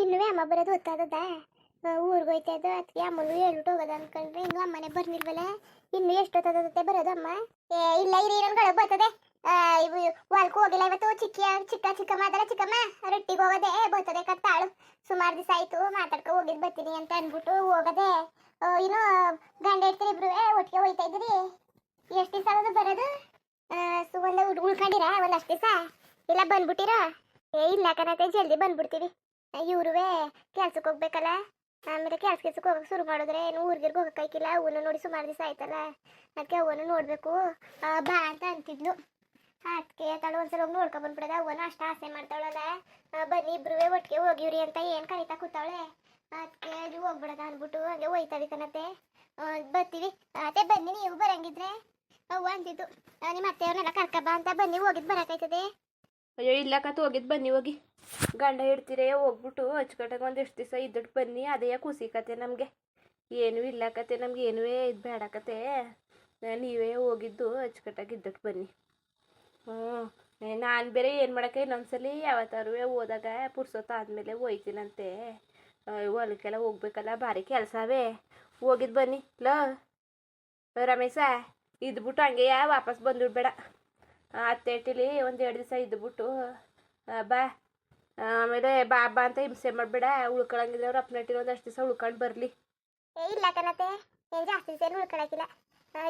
ಇನ್ನೂ ಅಮ್ಮ ಬರೋದು ಗೊತ್ತಾಗದ ಊರಿಗೆ ಹೋಯ್ತಾ ಇದ್ದು ಅದಕ್ಕೆ ಅಮ್ಮನಿಗೂ ಹೇಳ್ಬಿಟ್ಟು ಹೋಗೋದು ಅನ್ಕೊಂಡ್ರೆ ಇನ್ನೂ ಅಮ್ಮನೆ ಬರ್ನಿಲ್ವಲ್ಲ. ಇನ್ನು ಎಷ್ಟೊತ್ತಾಗತ್ತೆ ಬರೋದು ಅಮ್ಮ? ಇಲ್ಲ ಇರಿ ನನ್ಗಳು ಬರ್ತದೆ. ಇವು ಹೊಲ್ಕು ಹೋಗಿಲ್ಲ ಇವತ್ತು. ಚಿಕ್ಕಮ್ಮ ಅದಲ್ಲ ಚಿಕ್ಕಮ್ಮ ರೊಟ್ಟಿಗೆ ಹೋಗೋದೆ ಬರ್ತದೆ ಕತ್ತಾಳು. ಸುಮಾರು ದಿವಸ ಆಯ್ತು ಮಾತಾಡ್ಕೊ ಹೋಗಿದ್ ಬರ್ತೀನಿ ಅಂತ ಅನ್ಬಿಟ್ಟು ಹೋಗದೆ. ಇನ್ನು ಗಂಡ ಇರ್ತೀರಿ ಇಬ್ರು ಒಟ್ಟಿಗೆ ಹೋಯ್ತಾ ಇದ್ದೀರಿ. ಎಷ್ಟು ದಿವಸ ಆಗೋದು ಬರೋದು? ಒಂದು ಉಳ್ಕೊಂಡಿರಾ ಒಂದಷ್ಟು ದಿವಸ ಇಲ್ಲ ಬಂದ್ಬಿಟ್ಟಿರಾ? ಇಲ್ಲ ಕಣತೆ ಜಲ್ದಿ ಬಂದ್ಬಿಡ್ತೀವಿ. ಇವ್ರುವೆ ಕೆಲ್ಸಕ್ಕೆ ಹೋಗ್ಬೇಕಲ್ಲ. ಆಮೇಲೆ ಕೆಲ್ಸಕ್ಕೆ ಹೋಗಕ್ಕೆ ಶುರು ಮಾಡಿದ್ರೆ ಏನು ಊರ್ಗಿರ್ಗೆ ಹೋಗಕ್ಕಾಯ್ಕಿಲ್ಲ. ಅವನು ನೋಡಿ ಸುಮಾರು ದಿವಸ ಆಯ್ತಲ್ಲ, ಅದಕ್ಕೆ ಅವನು ನೋಡಬೇಕು ಬಾ ಅಂತ ಅಂತಿದ್ಲು. ಅದಕ್ಕೆ ತಾಳು ಒಂದ್ಸಲ ಹೋಗಿ ನೋಡ್ಕೊ ಬಂದ್ಬಿಡದ. ಅವನು ಅಷ್ಟು ಆಸೆ ಮಾಡ್ತಾವಳಲ್ಲ, ಬನ್ನಿ ಇಬ್ರುವೆ ಒಟ್ಟಿಗೆ ಹೋಗಿವ್ರಿ ಅಂತ ಏನು ಕರಿತಾ ಕೂತಾವಳೆ. ಅದಕ್ಕೆ ಅದು ಹೋಗ್ಬಿಡದ ಅಂದ್ಬಿಟ್ಟು ಹಂಗೆ ಹೋಯ್ತಾವೆ ಕಣತೆ. ಬರ್ತೀವಿ ಅತ್ತೆ, ಬನ್ನಿ ನೀವು ಬರಂಗಿದ್ರೆ. ಅವ್ವ ಅಂತಿದ್ದು ನಿಮ್ಮ ಅತ್ತೆಯವ್ರನ್ನೆಲ್ಲ ಕರ್ಕಬಾ ಅಂತ. ಬನ್ನಿ ಹೋಗಿದ್ದು ಬರೋಕ್ಕಾಯ್ತದೆ. ಅಯ್ಯೋ ಇಲ್ಲ ಕತ್ ಹೋಗಿದ್ದು ಬನ್ನಿ ಹೋಗಿ. ಗಂಡ ಹಿಡ್ತೀರೇ ಹೋಗ್ಬಿಟ್ಟು ಅಚ್ಚುಕಟ್ಟಾಗ ಒಂದೆಷ್ಟು ದಿವಸ ಇದ್ದಟ್ಟು ಬನ್ನಿ. ಅದೇ ಖುಷಿ ಕತೆ ನಮಗೆ. ಏನೂ ಇಲ್ಲ ಕತೆ ನಮ್ಗೆ, ಏನೂ ಇದು ಬೇಡ ಕತೆ. ನೀವೇ ಹೋಗಿದ್ದು ಅಚ್ಚುಕಟ್ಟಾಗಿ ಇದ್ದಟ್ಟು ಬನ್ನಿ. ನಾನು ಬೇರೆ ಏನು ಮಾಡೋಕ್ಕೆ ಇನ್ನೊಂದ್ಸಲಿ ಯಾವತ್ತಾರು ಹೋದಾಗ ಪುರ್ಸೊತ್ತು ಆದಮೇಲೆ ಹೋಯ್ತೀನಂತೆ. ಹೊಲಕ್ಕೆಲ್ಲ ಹೋಗ್ಬೇಕಲ್ಲ, ಭಾರಿ ಕೆಲಸವೇ. ಹೋಗಿದ್ದು ಬನ್ನಿ ಲೋ ರಮೇಶ. ಇದ್ಬಿಟ್ಟು ಹಂಗೆ ವಾಪಸ್ ಬಂದುಬಿಡ್ಬೇಡ. ಅತ್ತೆಟ್ಟಿಲಿ ಒಂದು 2 ದಿವಸ ಇದ್ದುಬಿಟ್ಟು ಬಾ. ಆಮೇಲೆ ಬಾ ಬಾ ಅಂತ ಹಿಂಸೆ ಮಾಡಬೇಡ. ಉಳ್ಕೊಳಂಗಿದ್ರೆ ಅವ್ರು ಅಪ್ಪನಟ್ಟಿನ ಒಂದಷ್ಟು ದಿವಸ ಉಳ್ಕೊಂಡು ಬರಲಿ. ಇಲ್ಲ ಕಣತೆ, ಏನು ಜಾಸ್ತಿ ದಿವಸ ಏನು ಉಳ್ಕೊಳಕಿಲ್ಲ.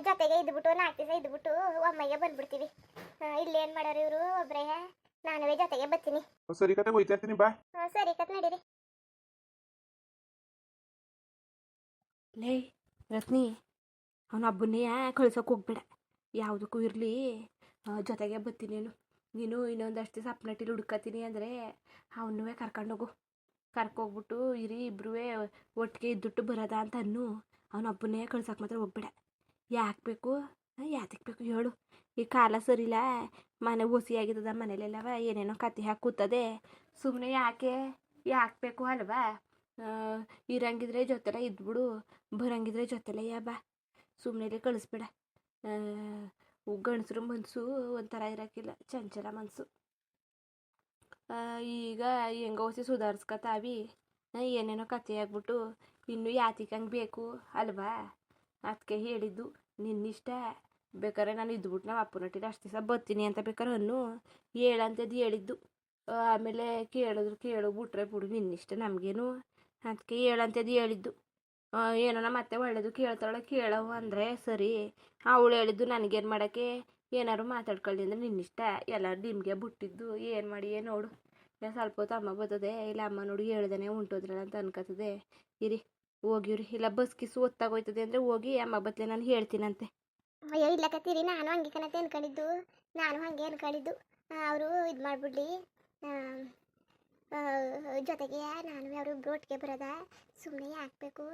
ಜೊತೆಗೆ ಇದ್ಬಿಟ್ಟು 4 ದಿವಸ ಇದ್ಬಿಟ್ಟು ಒಮ್ಮೆಗೆ ಬಂದ್ಬಿಡ್ತೀವಿ. ಇಲ್ಲೇನು ಮಾಡೋರು ಇವರು ಒಬ್ಬರೇ. ನಾನುವೇ ಜೊತೆಗೆ ಬರ್ತೀನಿ. ಸರಿ ಕತೆ ಹೋಯ್ತಾ ಇರ್ತೀನಿ ಬಾ. ಸರಿ ಕತೆ ನಡೀರಿ. ಲೇ ರತ್ನಿ, ಅವನ ಹಬ್ಬನ್ನೇ ಕಳ್ಸೋಕೆ ಹೋಗ್ಬೇಡ. ಯಾವುದಕ್ಕೂ ಇರಲಿ ಜೊತೆಗೆ ಬರ್ತೀನಿ. ನೀನು ಇನ್ನೊಂದಷ್ಟು ದಿವಸ ಅಪ್ಪನಟ್ಟಿಲಿ ಹುಡ್ಕತೀನಿ ಅಂದರೆ ಅವನ್ನೂ ಕರ್ಕೊಂಡೋಗು. ಕರ್ಕೋಗ್ಬಿಟ್ಟು ಇರಿ ಇಬ್ರೂ ಒಟ್ಟಿಗೆ ಇದ್ದುಟ್ಟು ಬರೋದ ಅಂತ ಅನ್ನು. ಅವನ ಹಬ್ಬನ್ನೇ ಕಳ್ಸೋಕೆ ಮಾತ್ರ ಹೋಗ್ಬೇಡ. ಯಾಕೆ ಬೇಕು, ಯಾತಕ್ಕೆ ಬೇಕು ಹೇಳು? ಈ ಕಾಲ ಸರಿಲ್ಲ, ಮನೆ ಹುಸಿಯಾಗಿದ್ದದ ಮನೇಲೆಲ್ಲವ ಏನೇನೋ ಕತ್ತಿ ಹಾಕಿ ಕೂತದೆ. ಸುಮ್ಮನೆ ಯಾಕೆ ಬೇಕು ಅಲ್ವಾ? ಇರಂಗಿದ್ರೆ ಜೊತೆಲ್ಲ ಇದ್ಬಿಡು, ಬರಂಗಿದ್ರೆ ಜೊತೆಲ್ಲ ಬಾ. ಸುಮ್ಮನೆ ಕಳಿಸ್ಬೇಡ. ಗಂಡಸ್ರ ಮನಸ್ಸು ಒಂಥರ ಇರೋಕ್ಕಿಲ್ಲ, ಚಂಚಲ ಮನಸ್ಸು. ಈಗ ಹೆಂಗ ಹೊಸಿ ಸುಧಾರಿಸ್ಕೊತಾವಿ. ಏನೇನೋ ಕತೆ ಆಗ್ಬಿಟ್ಟು ಇನ್ನೂ ಯಾತಿಕಂಗೆ ಬೇಕು ಅಲ್ವಾ? ಅದಕ್ಕೆ ಹೇಳಿದ್ದು ನಿನ್ನಿಷ್ಟ. ಬೇಕಾದ್ರೆ ನಾನು ಇದ್ಬಿಟ್ಟು ನಾವು ಅಪ್ಪನಟ್ಟಿಲ್ಲ ಅಷ್ಟು ದಿವಸ ಬರ್ತೀನಿ ಅಂತ ಬೇಕಾದ್ರೆ ಅನ್ನು ಹೇಳಂತದ್ದು ಹೇಳಿದ್ದು. ಆಮೇಲೆ ಕೇಳು ಬಿಟ್ರೆ ಬಿಡು, ನಿನ್ನಿಷ್ಟ, ನಮಗೇನು. ಅದಕ್ಕೆ ಹೇಳಂತದ್ದು ಹೇಳಿದ್ದು. ಏನೋ ನಮ್ಮ ಅತ್ತೆ ಒಳ್ಳೇದು ಕೇಳ್ತಾಳೆ, ಕೇಳವು ಅಂದರೆ ಸರಿ. ಅವಳು ಹೇಳಿದ್ದು ನನಗೇನು ಮಾಡೋಕ್ಕೆ, ಏನಾದ್ರು ಮಾತಾಡ್ಕೊಳ್ಳಿ ಅಂದರೆ ನಿನ್ನಿಷ್ಟ. ಎಲ್ಲ ನಿಮಗೆ ಬಿಟ್ಟಿದ್ದು. ಏನು ಮಾಡಿ ನೋಡು. ಸ್ವಲ್ಪ ಹೊತ್ತು ಅಮ್ಮ ಬರ್ತದೆ, ಇಲ್ಲ ಅಮ್ಮ ನೋಡಿ ಹೇಳ್ದಾನೆ ಉಂಟೋದ್ರಲ್ಲ ಅಂತ ಅನ್ಕೋತದೆ. ಇರಿ ಹೋಗಿವ್ರಿ. ಇಲ್ಲ ಬಸ್ ಕಿಸು ಹೊತ್ತಾಗೋಯ್ತದೆ ಅಂದರೆ ಹೋಗಿ ಅಮ್ಮ ಬತ್ತಲೆ ನಾನು ಹೇಳ್ತೀನಂತೆ. ಅಯ್ಯೋ ಇಲ್ಲ ಕತ್ತೀರಿ, ನಾನು ಹಂಗೆ ಕಣತೆ ಅನ್ಕೊಂಡಿದ್ದು. ನಾನು ಹಾಗೆ ಅನ್ಕೊಂಡಿದ್ದು ಅವರು ಇದು ಮಾಡಿಬಿಡ್ಲಿ ಜೊತೆಗೆ ನಾನು ಅವರು ಇಬ್ಬರು ಒಟ್ಟಿಗೆ ಬರೋದ. ಸುಮ್ಮನೆ ಯಾಕಬೇಕು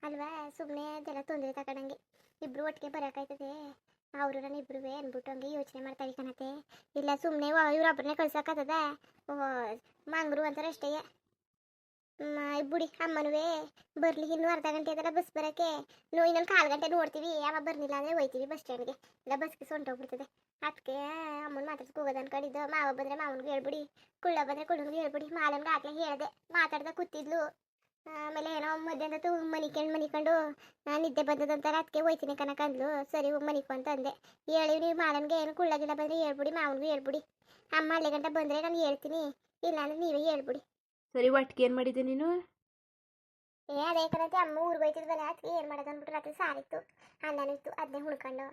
ಅಲ್ವಾ? ಸುಮ್ಮನೆ ಅದೆಲ್ಲ ತೊಂದರೆ ತಗೊಂಡಂಗೆ ಇಬ್ಬರು ಒಟ್ಟಿಗೆ ಬರೋಕ್ಕಾಯ್ತದೆ. ಅವರು ನಾನು ಇಬ್ಬರು ಅಂದ್ಬಿಟ್ಟು ಹಂಗೆ ಯೋಚನೆ ಮಾಡ್ತಾವೆ ಕಣತೆ. ಇಲ್ಲ ಸುಮ್ಮನೆ ಇವ್ರೊಬ್ಬರನ್ನೇ ಕಳ್ಸೋಕ್ಕಾಗ್ತದ? ಮಂಗ್ರು ಅಂತಾರೆ ಅಷ್ಟೇ. ಬುಡಿ ಅಮ್ಮನುವೇ ಬರಲಿ. ಇನ್ನೂ ಅರ್ಧ ಗಂಟೆ ಅದೆಲ್ಲ ಬಸ್ ಬರೋಕ್ಕೆ. ಇನ್ನೊಂದು 1/4 ಗಂಟೆ ನೋಡ್ತೀವಿ. ಅಮ್ಮ ಬರ್ನಿಲ್ಲ ಅಂದರೆ ಹೋಯ್ತೀವಿ ಬಸ್ ಸ್ಟ್ಯಾಂಡ್ಗೆ. ಇಲ್ಲ ಬಸ್ಗೆ ಹೊಂಟೋಗ್ಬಿಡ್ತದೆ. ಅದಕ್ಕೆ ಅಮ್ಮನ ಮಾತಾಡ್ಸ್ಕೊ ಹೋಗೋದು ಅನ್ಕೊಂಡಿದ್ದು. ಮಾವ ಬಂದರೆ ಮಾವನಿಗೆ ಹೇಳ್ಬಿಡಿ, ಕುಳ್ಳ ಬಂದರೆ ಕುಳ್ಳನಿಗೆ ಹೇಳ್ಬಿಡಿ. ಮಾಲನ್ಗೆ ಆಗಲೇ ಹೇಳಿದೆ, ಮಾತಾಡ್ದೆ ಕೂತಿದ್ಲು. ಆಮೇಲೆ ಏನೋ ಮಧ್ಯಾಹ್ನ ಮನಿಕೊಂಡು ನಿದ್ದೆ ಬಂದದಂತಾರೆ. ಅದಕ್ಕೆ ಹೋಯ್ತೀನಿ ಕನಕಂದ್ಲು. ಸರಿ ಹೋಗಿ ಮನಿಕು ಅಂತ ಅಂದೆ. ಹೇಳಿ ನೀವು ಮಾಲನ್ಗೆ ಏನು ಕುಳ್ಳಗಿಲ್ಲ ಬಂದರೆ ಹೇಳ್ಬಿಡಿ, ಮಾವನಿಗೂ ಹೇಳ್ಬಿಡಿ. ಅಮ್ಮ ಅಲ್ಲೇ ಗಂಟೆ ಬಂದರೆ ನಾನು ಹೇಳ್ತೀನಿ, ಇಲ್ಲ ಅಂದರೆ ನೀವೇ ಹೇಳ್ಬಿಡಿ. ಸರಿ, ಒಟ್ಟಿಗೆ ಏನು ಮಾಡಿದ್ದೆ ನೀನು? ಅದೇ ಕಣತೆ, ಅಮ್ಮ ಊರಿಗೆ ಹೋಯ್ತಿದ್ವಲ್ಲ, ಅದಕ್ಕೆ ಏನು ಮಾಡೋದು ಅಂದ್ಬಿಟ್ಟು ರಾತ್ರಿ ಸಾರಿತ್ತು, ಅನ್ನನೂ ಇತ್ತು, ಅದನ್ನೇ ಹುಳ್ಕೊಂಡು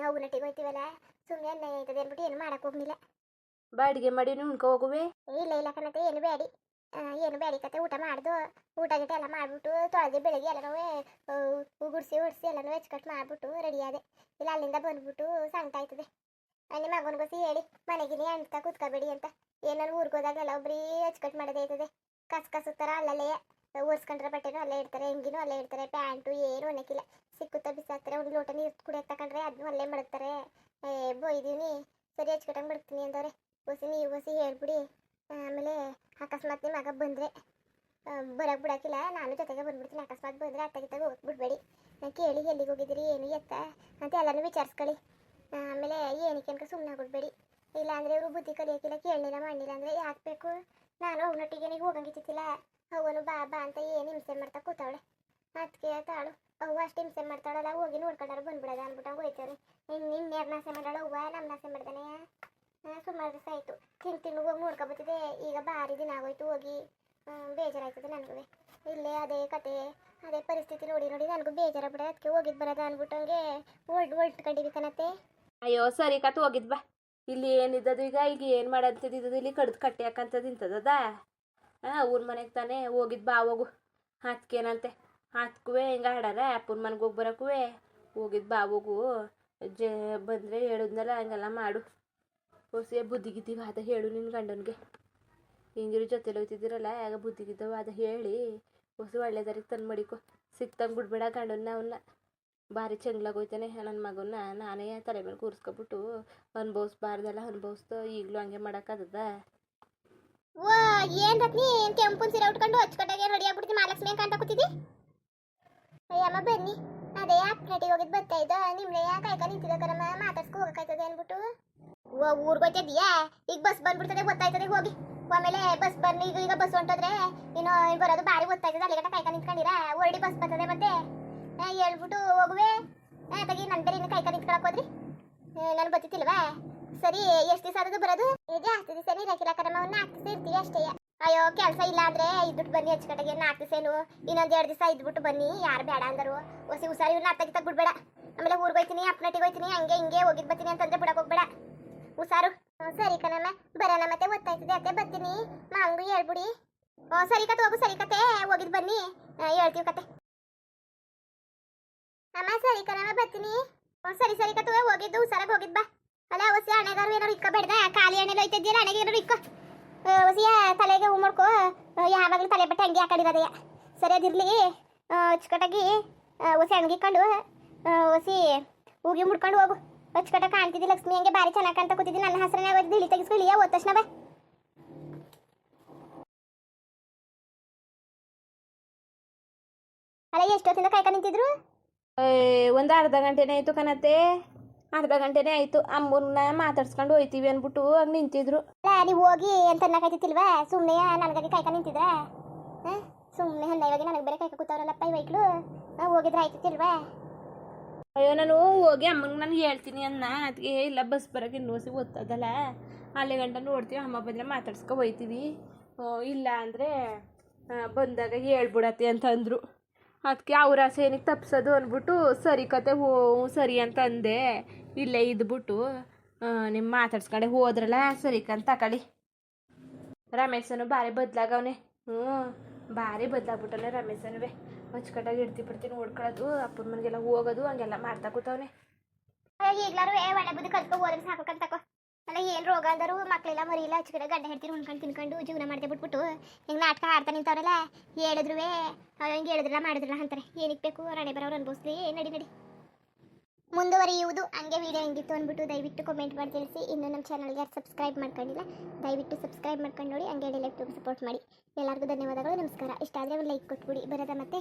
ಹೋಗುನಟ್ಟಿಗೆ ಹೋಯ್ತೀವಲ್ಲ, ಸುಮ್ಮನೆ ಅನ್ನ ಆಯ್ತದೆ ಅಂದ್ಬಿಟ್ಟು ಏನು ಮಾಡೋಕೆ ಹೋಗ್ಲಿಲ್ಲ. ಬಾಡಿಗೆ ಮಾಡಿ ಉಣ್ಕೊ ಹೋಗುವೆ? ಇಲ್ಲ ಕಣತೆ, ಏನು ಬೇಡಿ ಕತೆ. ಊಟ ಮಾಡ್ದು, ಊಟ ಗಿಟ ಎಲ್ಲ ಮಾಡಿಬಿಟ್ಟು ತೊಳೆದು ಬೆಳಗ್ಗೆ ಎಲ್ಲನೂ ಗುಡಿಸಿ ಎಲ್ಲನೂ ಹೆಚ್ಕಟ್ಟು ಮಾಡಿಬಿಟ್ಟು ರೆಡಿ ಆದೆ. ಇಲ್ಲ ಅಲ್ಲಿಂದ ಬಂದ್ಬಿಟ್ಟು ಸಂಕಟ ಆಯ್ತದೆ. ನಿಮ್ಮ ಮಗನಿಗೋಸಿ ಹೇಳಿ ಮನೆಗಿನಿ ಅಂಟ್ತಾ ಕೂತ್ಕೋಬೇಡಿ ಅಂತ. ಏನಾರು ಊರಿಗೆ ಹೋದಾಗೆಲ್ಲ ಒಬ್ಬರಿ ಹೆಚ್ಕಟ್ಟು ಮಾಡೋದೇ ಆಯ್ತದೆ. ಕಸುತ್ತರ ಅಲ್ಲಲ್ಲೇ ಒರ್ಸ್ಕೊಂಡ್ರೆ ಬಟ್ಟೆನೂ ಅಲ್ಲೇ ಇಡ್ತಾರೆ, ಹೆಂಗಿನೂ ಅಲ್ಲೇ ಇಡ್ತಾರೆ, ಪ್ಯಾಂಟು ಏನು ಅನ್ನಕ್ಕಿಲ್ಲ. ಸಿಕ್ಕುತ್ತಾ ಬಿಸಾಕ್ತಾರೆ. ಒಂದು ಲೋಟ ನೀರು ಕುಡಿಯೋಕೆ ತಗೊಂಡ್ರೆ ಅದನ್ನೂ ಅಲ್ಲೇ ಮಡಗ್ತಾರೆ. ಬೈದೀನಿ, ಸರಿ ಹೆಚ್ಕಟ್ಟಂಗೆ ಮಡಗ್ತೀನಿ ಅಂದವ್ರೆ. ನೀವು ಹೇಳ್ಬಿಡಿ. ಆಮೇಲೆ ಅಕಸ್ಮಾತ್ ನಿಮ್ಮ ಮಗ ಬಂದರೆ ಬರೋಕ್ಕೆ ಬಿಡೋಕ್ಕಿಲ್ಲ, ನಾನು ಜೊತೆಗೆ ಬಂದ್ಬಿಡ್ತೀನಿ. ಅಕಸ್ಮಾತ್ ಬಂದರೆ ಅತ್ತಾಗಿತ್ತಾಗ ಹೋಗಕ್ಕೆ ಬಿಡಬೇಡಿ. ಕೇಳಿ ಎಲ್ಲಿಗೆ ಹೋಗಿದ್ದೀರಿ ಏನು ಎತ್ತ ಅಂತ ಎಲ್ಲನೂ ವಿಚಾರಿಸ್ಕೊಳ್ಳಿ. ಆಮೇಲೆ ಏನಕ್ಕೆ ಅನ್ಕ ಸುಮ್ಮನೆ ಆಗ್ಬಿಡ್ಬೇಡಿ. ಇಲ್ಲ ಅಂದರೆ ಇವರು ಬುದ್ಧಿ ಕಲಿಯೋಕ್ಕಿಲ್ಲ, ಕೇಳಲಿಲ್ಲ ಮಾಡಿಲ್ಲ ಅಂದರೆ ಯಾಕೆ ಬೇಕು? ನಾನು ಅವನೊಟ್ಟಿಗೆ ನೀವು ಹೋಗಂಗಿತ್ತಿಲ್ಲ. ಅವನು ಬಾ ಬಾ ಅಂತ ಏನು ಹಿಂಸೆ ಮಾಡ್ತಾ ಕೂತವಳೆ. ಅದಕ್ಕೆ ತಾಳು ಅವ್ವ ಅಷ್ಟು ಹಿಂಸೆ ಮಾಡ್ತಾಳಲ್ಲ, ಹೋಗಿ ನೋಡ್ಕೊಂಡಾರು ಬಂದ್ಬಿಡೋದ ಅಂದ್ಬಿಟ್ಟು ಹೋಯ್ತಾರೆ. ನಿನ್ನ ಯಾರು ನಾಸೆ ಮಾಡಾಳ ಅವ್ವ, ನಮ್ಮ ನಾಸೆ ಮಾಡ್ದಾನೆ. ಸುಮಾರು ದಿವಸ ಆಯಿತು ತಿನ್ನು ಹೋಗಿ ನೋಡ್ಕೊಬತ್ತಿದೆ. ಈಗ ಭಾರಿ ದಿನ ಆಗೋಯ್ತು ಹೋಗಿ, ಬೇಜಾರಾಯ್ತದೆ ನನಗೂ. ಇಲ್ಲೇ ಅದೇ ಕತೆ ಅದೇ ಪರಿಸ್ಥಿತಿ ನೋಡಿ ನೋಡಿ ನನಗೂ ಬೇಜಾರ ಬಿಡ. ಅದಕ್ಕೆ ಹೋಗಿದ್ದು ಬರೋದ ಅಂದ್ಬಿಟ್ಟಂಗೆ ಹೊಲ್ಟ್ಕೊಂಡಿವಿ ಕಣತ್ತೆ. ಅಯ್ಯೋ ಸರಿ ಕತ್ ಹೋಗಿದ್ ಬಾ. ಇಲ್ಲಿ ಏನಿದ್ದದು ಈಗ ಏನು ಮಾಡಂತದ್ದು ಇಲ್ಲಿ ಕಡ್ದು ಕಟ್ಟಿ ಹಾಕಂತದ್ದು ಇಂಥದ್ದದ. ಊರ ಮನೆಗೆ ತಾನೇ ಹೋಗಿದ್ ಬಾ ಹೋಗು. ಅದಕ್ಕೇನಂತೆ ಅದಕ್ಕೂ ಹಿಂಗೆ ಆಡಾರ ಅಪ್ಪನ ಮನೆಗೆ ಹೋಗಿ ಬರೋಕ್ಕೂ ಹೋಗಿದ್ ಬಾ ಹೋಗು. ಬಂದರೆ ಹೇಳಿದ್ನಲ್ಲ ಹಂಗೆಲ್ಲ ಮಾಡು. ಹೊಸ ಬುದ್ಧಿಗಿದ್ದೀವಾದ ಹೇಳು ನಿನ್ನ ಗಂಡನಿಗೆ. ಹಿಂಗಿರೋ ಜೊತೆಲಿ ಹೋಯ್ತಿದ್ದೀರಲ್ಲ ಆಗ ಬುದ್ಧಿಗಿದ್ದವಾದ ಹೇಳಿ ಹೊಸ ಒಳ್ಳೆದಾರಿಗೆ ತಂದು ಮಡಿಕೊ. ಸಿಕ್ತಂಗೆ ಬಿಡ್ಬೇಡ ಗಂಡನ್ನ. ಅವನ್ನ ಭಾರಿ ಚೆಂಗ್ಲಾಗೋಯ್ತಾನೆ ನನ್ನ ಮಗನ್ನ. ನಾನೇ ತಲೆ ಮೇಲೆ ಕೂರಿಸ್ಕೊಬಿಟ್ಟು ಅನುಭವಿಸ್ಬಾರ್ದೆಲ್ಲ ಅನುಭವಿಸ್ತು. ಈಗಲೂ ಹಂಗೆ ಮಾಡೋಕ್ಕದ. ಓ ಏನು ರತ್ನಿ ಕೆಂಪು ಸೀರೆ ಉಟ್ಕೊಂಡು ಅಚ್ಚುಕಟ್ಟಾಗೆ ರೆಡಿ ಆಗ್ಬಿಡ್ತೀನಿ ಮಹಾಲಕ್ಷ್ಮಿ ಅಂತ ಕೂತಿದ್ದಿ. ಅಯ್ಯಮ್ಮ ಬನ್ನಿ. ಅದೇ ಅಪ್ನಟ್ಟಿಗೆ ಹೋಗಿದ್ದು ಬರ್ತಾ ಇದ್ದ ನಿಮ್ಮನೆ ಕಾಯ್ಕ ನಿಂತಿದ್ದ ಕರಮ್ಮ ಮಾತಾಡ್ಸ್ಕೊ ಹೋಗಕ್ಕಾಯ್ತದೆ ಅಂದ್ಬಿಟ್ಟು. ಓ ಊರಿಗೆ ಹೋಗ್ತಿದ್ಯಾ? ಈಗ ಬಸ್ ಬಂದ್ಬಿಡ್ತದೆ ಗೊತ್ತಾಯ್ತದೆ ಹೋಗಿ. ಆಮೇಲೆ ಬಸ್ ಬನ್ನಿ ಈಗ ಬಸ್ ಹೊಂಟೋದ್ರೆ ಇನ್ನು ಬರೋದು ಭಾರಿ ಗೊತ್ತಾಯ್ತದೆ. ಅಲ್ಲಿಗಟ್ಟ ಕಾಯ್ಕ ನಿಂತ್ಕೊಂಡಿರ ಹೊರಡಿ ಬಸ್ ಬರ್ತದೆ ಮತ್ತೆ ಹೇಳ್ಬಿಟ್ಟು ಹೋಗುವೆ. ತಗಿ ನನ್ನ ಬೇರೆ ಇನ್ನು ಕಾಯ್ಕ ನಿಂತ್ಕೊಳಕ್ ಹೋದ್ರಿ ನಾನು ಬತ್ತಿಲ್ವಾ? ಸರಿ ಎಷ್ಟು ದಿವಸ ಆದದು ಬರೋದು? ಜಾಸ್ತಿ ದಿವಸ ನೀರಾಕಿಲ್ಲ ಕರಮ್ಮ, ಒಂದು 4 ದಿವಸ ಇರ್ತೀವಿ ಅಷ್ಟೇ. ಅಯ್ಯೋ ಕೆಲಸ ಇಲ್ಲ ಅಂದ್ರೆ ಇದ್ಬಿಟ್ಟು ಬನ್ನಿ ಅಚ್ಚುಕಟ್ಟಾಗೆ. 4 ದಿವಸೇನು ಇನ್ನೊಂದು 2 ದಿವಸ ಇದ್ಬಿಟ್ಟು ಬನ್ನಿ. ಯಾರು ಬೇಡ ಅಂದರು. ಹೊಸಿ ಹುಷಾರಿ ಇವ್ರನ್ನ ಅತ್ತಾಗಿ ಬಿಡ್ಬೇಡ. ಆಮೇಲೆ ಊರಿಗೆ ಹೋಯ್ತೀನಿ ಅಪ್ನಟ್ಟಿಗೆ ಹೋಯ್ತೀನಿ ಹಂಗೆ ಹಿಂಗೆ ಹೋಗಿದ್ದು ಬರ್ತೀನಿ ಅಂತಂದ್ರೆ ಬಿಡಕ್ಕೆ ಹೋಗ್ಬೇಡ. ಹುಷಾರು. ಸರಿ ಕಣಮ್ಮ ಬರೋಣ ಮತ್ತೆ ಗೊತ್ತಾಯ್ತದೆ ಅತ್ತೆ ಬರ್ತೀನಿ. ಮಾವಂಗೂ ಹೇಳ್ಬಿಡಿ. ಸರಿ ಕತೆ ಹೋಗು. ಸರಿ ಕತೆ ಹೋಗಿದ್ದು ಬನ್ನಿ ಹೇಳ್ತೀವಿ ಕತೆ. ಅಮ್ಮ ಸರಿ ಕಣಮ್ಮ ಬರ್ತೀನಿ. ಸರಿ ಸರಿ ಕತೆ ಹೋಗಿದ್ದು ಹುಷಾರಾಗಿ ಹೋಗಿದ್ದು ಬಾ. ಅಲ್ಲ ಹೊಸಿ ಹಣೆಗಾರು ಏನಾರು ಇಕ್ಕೋಬೇಡ್ದ? ಖಾಲಿ ಹಣೆಲ್ಲ ಹೋಯ್ತಿದ್ದೀರ ಹಣೆಗೆ ಏನಾರು ಇಕ್ಕೋ. ಹೊಸಿಯ ತಲೆಗೆ ಹೂ ಮಾಡ್ಕೊ. ಯಾವಾಗಲೂ ತಲೆ ಬಟ್ಟೆ ಹಂಗೆ ಹಾಕೊಂಡಿರೋದಯ್ಯ. ಸರಿ ಅದಿರಲಿ ಅಚ್ಚುಕಟ್ಟಾಗಿ ಹೊಸಿ ಹಣ್ಗಿಕ್ಕೊಂಡು ಹೊಸಿ ಹೂಗಿ ಮುಡ್ಕೊಂಡು ಹೋಗು. ಅಚ್ಚುಕಟ್ಟಾಗಿ ಕಾಣ್ತಿದ್ದಿ ಲಕ್ಷ್ಮಿ ಹಂಗೆ ಭಾರಿ ಚೆನ್ನಾಗಿ ಕಾಣ್ತಾ ಕೂತಿದ್ದಿ. ನನ್ನ ಹೆಸರನ್ನೇ ಹೋಗಿ ಇಳಿ ತೆಗಿಸ್ಕೊಳ್ಳಿ ಹೋದ ತಕ್ಷಣ ಬಾ. ಅಲ್ಲ ಎಷ್ಟೊತ್ತಿಂದ ಕಾಯ್ಕ ನಿಂತಿದ್ರು? ಒಂದು ಅರ್ಧ ಗಂಟೆನೇ ಆಯಿತು ಕಣತ್ತೆ. ಅರ್ಧ ಗಂಟೆನೇ ಆಯಿತು. ಅಮ್ಮನ್ನ ಮಾತಾಡ್ಸ್ಕೊಂಡು ಹೋಯ್ತೀವಿ ಅಂದ್ಬಿಟ್ಟು ಹಂಗೆ ನಿಂತಿದ್ರು. ಅಲ್ಲ ನೀವು ಹೋಗಿ ಅಂತ ಅನ್ನಕಾಯ್ತಿಲ್ವಾ? ಸುಮ್ಮನೆ ನನಗಾಗಿ ಕಾಯ್ಕ ನಿಂತಿದ್ರ? ಸುಮ್ಮನೆ ಹಂದ ಇವಾಗ ನನಗೆ ಬೇರೆ ಕಾಯ್ಕ ಕೂತವ್ರಲ್ಲಪ್ಪ ಇವೈಕ್ಳು. ಹೋಗಿದ್ರೆ ಆಯ್ತಿಲ್ವಾ? ಅಯ್ಯೋ ನಾನು ಹೋಗಿ ಅಮ್ಮಂಗೆ ನಾನು ಹೇಳ್ತೀನಿ ಅನ್ನ. ಅದಕ್ಕೆ ಇಲ್ಲ ಬಸ್ ಬರೋಕೆ ಇನ್ನೂಸಿ ಓದ್ತದಲ್ಲ ಅಲ್ಲಿ ಗಂಟ ನೋಡ್ತೀವಿ. ಅಮ್ಮ ಬಂದರೆ ಮಾತಾಡ್ಸ್ಕೊ ಹೋಯ್ತೀವಿ. ಇಲ್ಲ ಅಂದರೆ ಬಂದಾಗ ಹೇಳ್ಬಿಡತ್ತೆ ಅಂತ ಅಂದರು. ಅದಕ್ಕೆ ಅವ್ರ ಆಸೆ ಏನಕ್ಕೆ ತಪ್ಪಿಸೋದು ಅಂದ್ಬಿಟ್ಟು ಸರಿ ಕತೆ ಸರಿ ಅಂತ ಅಂದೆ. ಇಲ್ಲೇ ಇದ್ಬಿಟ್ಟು ನಿಮ್ಮ ಮಾತಾಡ್ಸ್ಕೊಂಡೆ ಹೋದ್ರಲ್ಲ ಸರಿ ಕಂತ ತಗೊಳ್ಳಿ. ರಮೇಶನು ಭಾರಿ ಬದಲಾಗವನೆ. ಭಾರಿ ಬದಲಾಗ್ಬಿಟ್ಟನೆ ರಮೇಶನುವೆ. ಅಚ್ಚುಕಟ್ಟಾಗಿ ಇಡ್ತಿ ನೋಡ್ಕೊಳ್ಳೋದು ಅಪ್ಪನ ಮನೆಗೆಲ್ಲ ಹೋಗೋದು ಹಂಗೆಲ್ಲ ಮಾಡ್ತಾ ಕೂತವನೆ. ಈಗ್ಲಾರು ಒಳ್ಳೆ ಬುದ್ಧಿ ಕಲ್ತ್ಕೊ ಹೋದ್ರೆ ಸಾಕಂತ ತಕೋ. ಅಲ್ಲ ಏನು ರೋಗ ಅಂದರು ಮಕ್ಕಳೆಲ್ಲ ಮರಿಲ್ಲ ಅಚ್ಚುಕಡೆ ಗಡ್ಡ ಹೆಡ್ತೀನಿ ಉಣ್ಕೊಂಡು ತಿನ್ಕೊಂಡು ಜೀವನ ಮಾಡ್ದೆ ಬಿಟ್ಬಿಟ್ಟು ಹಿಂಗೆ ನಾಟಕ ಆಡ್ತಾ ನಿಂತವ್ರಲ್ಲ. ಹೇಳಿದ್ರು ಹಿಂಗೆ ಹೇಳಿದ್ರಲ್ಲ ಮಾಡಿದ್ರಲ್ಲ ಅಂತಾರೆ. ಏನಕ್ಕೆ ಬೇಕು ರಾಣೆ ಬರೋರು ಅನ್ಭವಿಸ್ಲಿ. ನಡಿ ನಡಿ ಮುಂದುವರಿಯುವುದು. ಹಂಗೆ ವೀಡಿಯೋ ಹೆಂಗಿತ್ತು ಅಂದ್ಬಿಟ್ಟು ದಯವಿಟ್ಟು ಕಮೆಂಟ್ ಮಾಡಿ ತಿಳಿಸಿ. ಇನ್ನು ನಮ್ಮ ಚಾನಲ್ಗೆ ಯಾರು ಸಬ್ಸ್ಕ್ರೈಬ್ ಮಾಡ್ಕೊಂಡಿಲ್ಲ ದಯವಿಟ್ಟು ಸಬ್ಸ್ಕ್ರೈಬ್ ಮಾಡ್ಕೊಂಡು ನೋಡಿ. ಹಂಗೆ ಲೈಕ್ ಸಪೋರ್ಟ್ ಮಾಡಿ. ಎಲ್ಲರಿಗೂ ಧನ್ಯವಾದಗಳು. ನಮಸ್ಕಾರ. ಇಷ್ಟ ಆದರೆ ಒಂದು ಲೈಕ್ ಕೊಟ್ಬಿಡಿ. ಬರೋದ ಮತ್ತೆ.